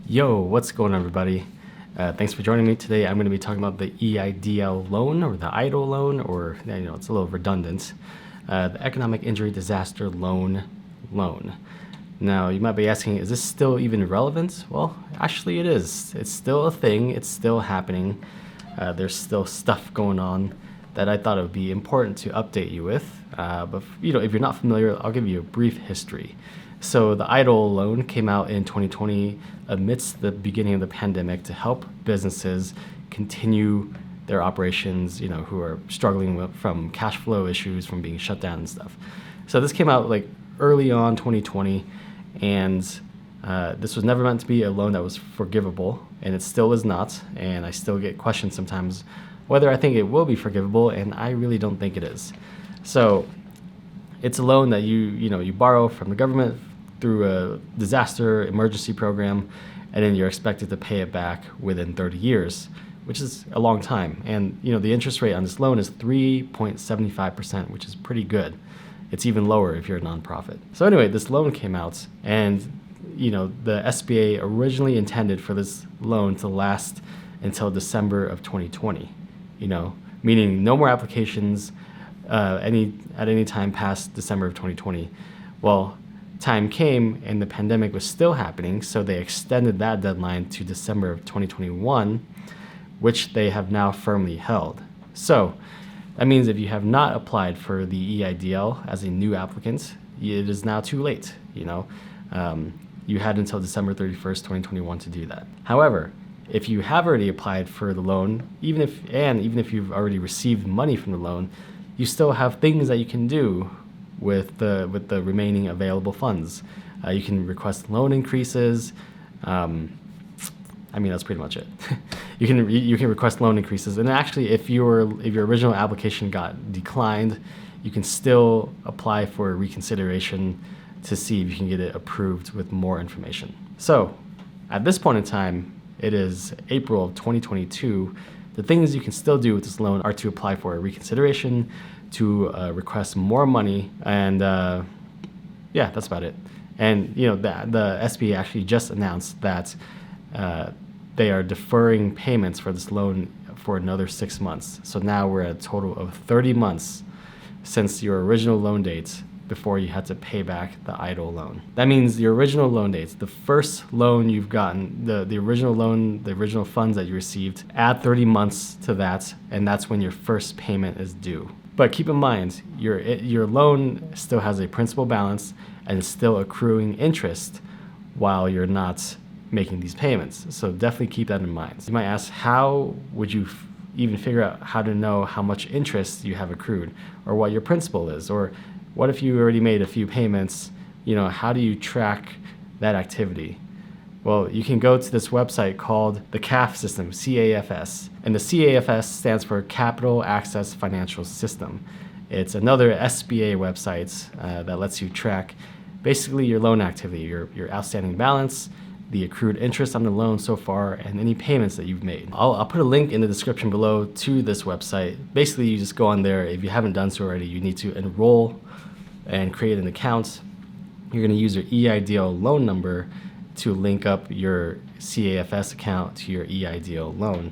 Yo, what's going on, everybody? Thanks for joining me today. I'm going to be talking about the EIDL loan, or the EIDL loan, or it's a little redundant. The Economic Injury Disaster Loan. Now, you might be asking, is this still even relevant? Well, actually it is. It's still a thing. It's still happening. There's still stuff going on that I thought it would be important to update you with. But if you're not familiar, I'll give you a brief history. So the EIDL loan came out in 2020 amidst the beginning of the pandemic to help businesses continue their operations, who are struggling from cash flow issues from being shut down and stuff. So this came out like early on 2020, and this was never meant to be a loan that was forgivable, and it still is not. And I still get questions sometimes whether I think it will be forgivable, and I really don't think it is. So it's a loan that you borrow from the government through a disaster emergency program, and then you're expected to pay it back within 30 years, which is a long time. And the interest rate on this loan is 3.75%, which is pretty good. It's even lower if you're a nonprofit. So anyway, this loan came out, and the SBA originally intended for this loan to last until December of 2020. Meaning no more applications at any time past December of 2020. Well, time came and the pandemic was still happening, so they extended that deadline to December of 2021, which they have now firmly held. So that means if you have not applied for the EIDL as a new applicant, it is now too late. You had until December 31st, 2021 to do that. However, if you have already applied for the loan, even if you've already received money from the loan, you still have things that you can do with the remaining available funds. You can request loan increases. That's pretty much it. You can request loan increases, and actually, if your original application got declined, you can still apply for reconsideration to see if you can get it approved with more information. So, at this point in time, it is April of 2022. The things you can still do with this loan are to apply for a reconsideration, to request more money, and that's about it. And the SBA actually just announced that they are deferring payments for this loan for another 6 months. So now we're at a total of 30 months since your original loan date before you had to pay back the EIDL loan. That means the original loan dates, the first loan you've gotten, the original loan, the original funds that you received, add 30 months to that, and that's when your first payment is due. But keep in mind, your loan still has a principal balance and is still accruing interest while you're not making these payments. So definitely keep that in mind. You might ask, how would you even figure out how to know how much interest you have accrued, or what your principal is? Or what if you already made a few payments? How do you track that activity? Well, you can go to this website called the CAF system, CAFS. And the CAFS stands for Capital Access Financial System. It's another SBA website that lets you track basically your loan activity, your outstanding balance, the accrued interest on the loan so far, and any payments that you've made. I'll put a link in the description below to this website. Basically, you just go on there. If you haven't done so already, you need to enroll and create an account. You're going to use your EIDL loan number to link up your CAFS account to your EIDL loan.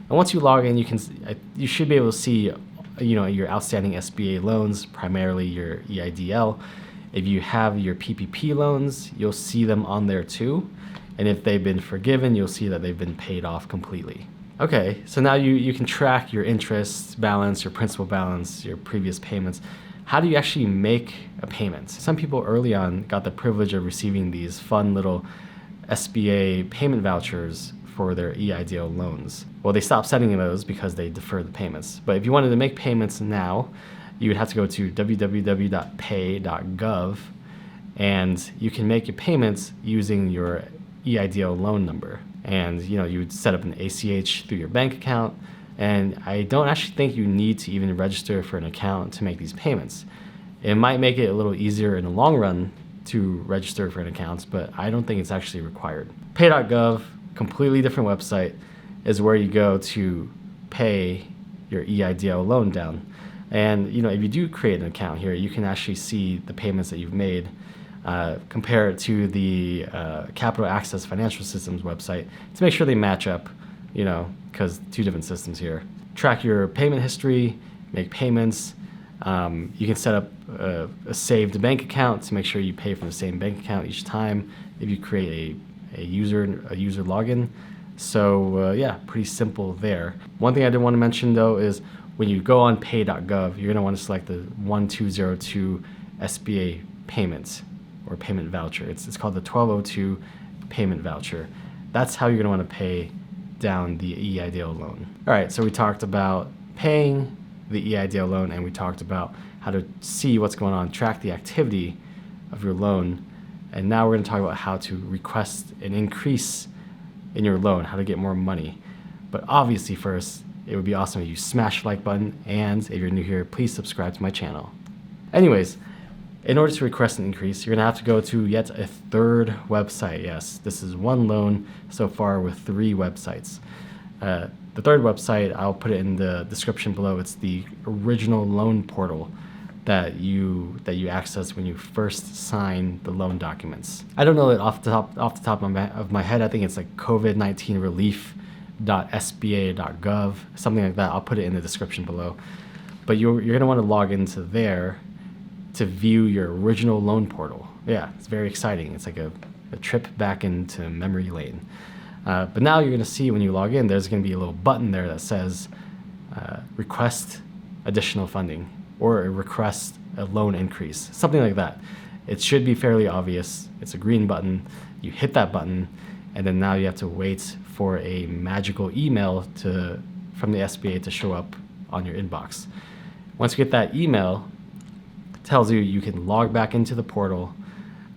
And once you log in, you should be able to see your outstanding SBA loans, primarily your EIDL. If you have your PPP loans, you'll see them on there too. And if they've been forgiven, you'll see that they've been paid off completely. Okay, so now you can track your interest balance, your principal balance, your previous payments. How do you actually make a payment? Some people early on got the privilege of receiving these fun little SBA payment vouchers for their EIDL loans. Well, they stopped sending those because they deferred the payments. But if you wanted to make payments now, you would have to go to www.pay.gov, and you can make your payments using your EIDL loan number. And you would set up an ACH through your bank account, and I don't actually think you need to even register for an account to make these payments. It might make it a little easier in the long run to register for an account, but I don't think it's actually required. Pay.gov, completely different website, is where you go to pay your EIDL loan down. And if you do create an account here, you can actually see the payments that you've made. compare it to the Capital Access Financial Systems website to make sure they match up, because two different systems here. Track your payment history, make payments. You can set up a saved bank account to make sure you pay from the same bank account each time if you create a user login. So yeah, pretty simple there. One thing I did want to mention though is when you go on pay.gov, you're going to want to select the 1202 SBA payments or payment voucher. It's called the 1202 payment voucher. That's how you're going to want to pay down the EIDL loan. All right, so we talked about paying the EIDL loan, and we talked about how to see what's going on, track the activity of your loan. And now we're going to talk about how to request an increase in your loan, how to get more money. But obviously first, it would be awesome if you smash the like button, and if you're new here, please subscribe to my channel. Anyways, in order to request an increase, you're going to have to go to yet a third website. Yes, this is one loan so far with 3 websites. The third website, I'll put it in the description below. It's the original loan portal that you access when you first sign the loan documents. I don't know it off the top of my head. I think it's like COVID-19 relief.sba.gov, something like that. I'll put it in the description below. But you're going to want to log into there to view your original loan portal. Yeah, it's very exciting. It's like a trip back into memory lane. But now you're going to see when you log in, there's going to be a little button there that says request additional funding or request a loan increase, something like that. It should be fairly obvious. It's a green button. You hit that button, and then now you have to wait for a magical email from the SBA to show up on your inbox. Once you get that email, it tells you can log back into the portal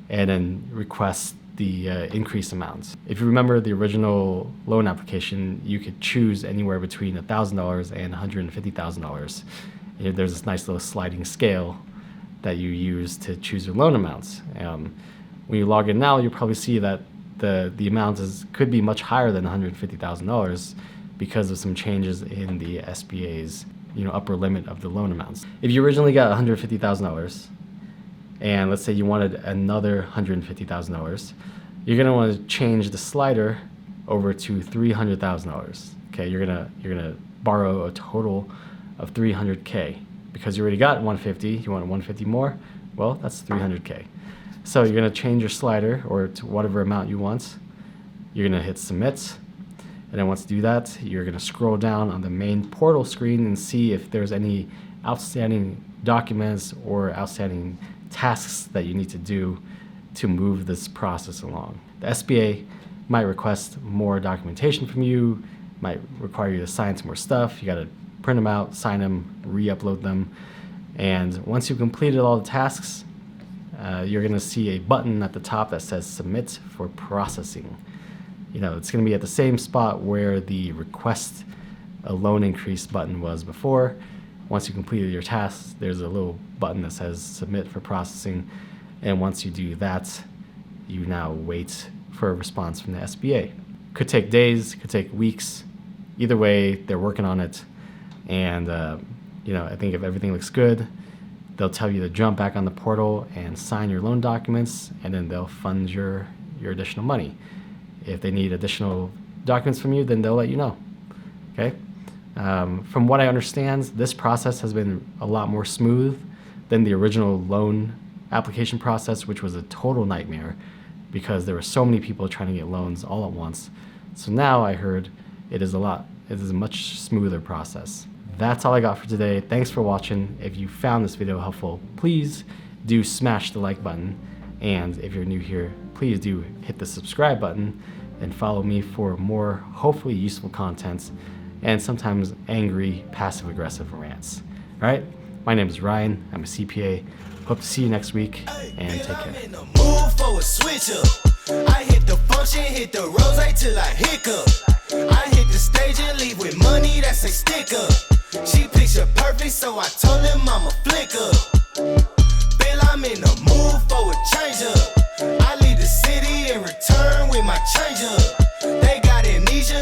and then request the increase amounts. If you remember the original loan application, you could choose anywhere between $1,000 and $150,000. There's this nice little sliding scale that you use to choose your loan amounts. When you log in now, you'll probably see that the amount could be much higher than $150,000 because of some changes in the SBA's upper limit of the loan amounts. If you originally got $150,000, and let's say you wanted another $150,000, you're gonna want to change the slider over to $300,000. Okay, you're gonna borrow a total of $300K because you already got $150. You want $150 more? Well, that's $300K. So you're gonna change your slider or to whatever amount you want. You're gonna hit submit, and then once you do that, you're gonna scroll down on the main portal screen and see if there's any outstanding documents or outstanding tasks that you need to do to move this process along. The SBA might request more documentation from you, might require you to sign some more stuff. You got to print them out, sign them, re-upload them. And once you've completed all the tasks, you're going to see a button at the top that says submit for processing. It's going to be at the same spot where the request a loan increase button was before. Once you completed your tasks, there's a little button that says submit for processing. And once you do that, you now wait for a response from the SBA. Could take days, could take weeks. Either way, they're working on it. And, I think if everything looks good, they'll tell you to jump back on the portal and sign your loan documents, and then they'll fund your additional money. If they need additional documents from you, then they'll let you know. Okay? From what I understand, this process has been a lot more smooth than the original loan application process, which was a total nightmare because there were so many people trying to get loans all at once. So now I heard it is a much smoother process. That's all I got for today. Thanks for watching. If you found this video helpful, please do smash the like button. And if you're new here, please do hit the subscribe button and follow me for more hopefully useful content and sometimes angry, passive-aggressive rants. All right? My name is Ryan. I'm a CPA. Hope to see you next week, and take care. Move for a switch up. I hit the function, hit the rose till I hiccup. I hit the stage and leave with money that's a stick up. She picture perfect, so I told him I'm a flick up. Bill, I'm in the mood for a change up. I leave the city and return with my change up.